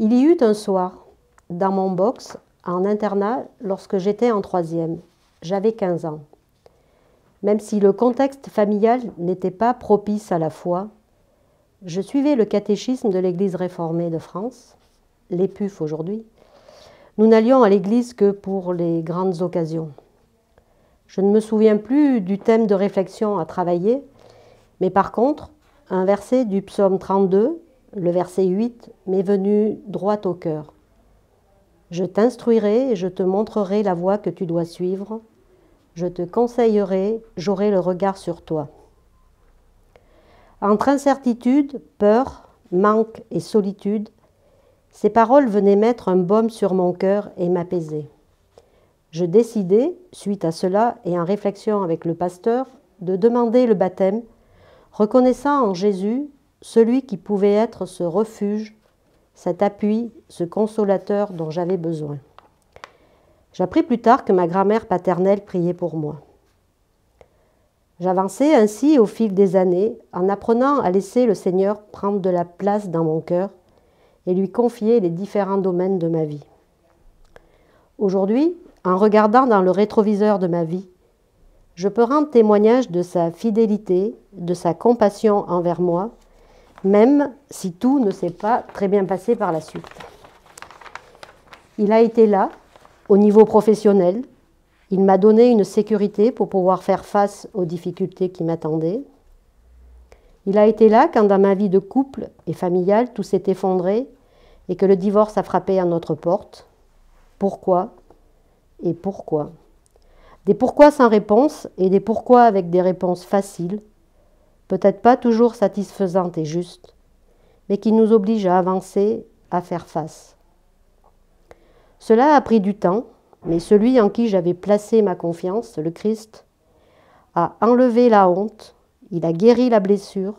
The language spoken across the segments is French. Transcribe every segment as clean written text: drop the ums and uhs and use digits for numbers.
Il y eut un soir, dans mon box, en internat, lorsque j'étais en troisième. J'avais 15 ans. Même si le contexte familial n'était pas propice à la foi, je suivais le catéchisme de l'Église réformée de France, l'EPUF aujourd'hui. Nous n'allions à l'église que pour les grandes occasions. Je ne me souviens plus du thème de réflexion à travailler, mais par contre, un verset du psaume 32, le verset 8, m'est venu droit au cœur. Je t'instruirai et je te montrerai la voie que tu dois suivre. Je te conseillerai, j'aurai le regard sur toi. Entre incertitude, peur, manque et solitude, ces paroles venaient mettre un baume sur mon cœur et m'apaiser. Je décidai, suite à cela et en réflexion avec le pasteur, de demander le baptême, reconnaissant en Jésus celui qui pouvait être ce refuge, cet appui, ce consolateur dont j'avais besoin. J'appris plus tard que ma grand-mère paternelle priait pour moi. J'avançais ainsi au fil des années en apprenant à laisser le Seigneur prendre de la place dans mon cœur et lui confier les différents domaines de ma vie. Aujourd'hui, en regardant dans le rétroviseur de ma vie, je peux rendre témoignage de sa fidélité, de sa compassion envers moi, même si tout ne s'est pas très bien passé par la suite. Il a été là, au niveau professionnel. Il m'a donné une sécurité pour pouvoir faire face aux difficultés qui m'attendaient. Il a été là quand dans ma vie de couple et familiale, tout s'est effondré et que le divorce a frappé à notre porte. Pourquoi et pourquoi? Des pourquoi sans réponse et des pourquoi avec des réponses faciles, peut-être pas toujours satisfaisantes et justes, mais qui nous obligent à avancer, à faire face. Cela a pris du temps, mais celui en qui j'avais placé ma confiance, le Christ, a enlevé la honte, il a guéri la blessure,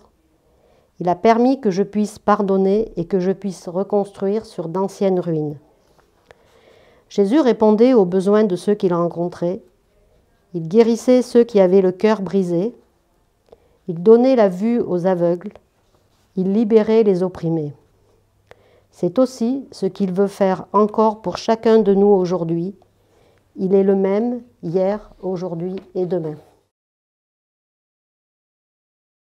il a permis que je puisse pardonner et que je puisse reconstruire sur d'anciennes ruines. Jésus répondait aux besoins de ceux qu'il rencontrait, il guérissait ceux qui avaient le cœur brisé, il donnait la vue aux aveugles, il libérait les opprimés. C'est aussi ce qu'il veut faire encore pour chacun de nous aujourd'hui. Il est le même hier, aujourd'hui et demain.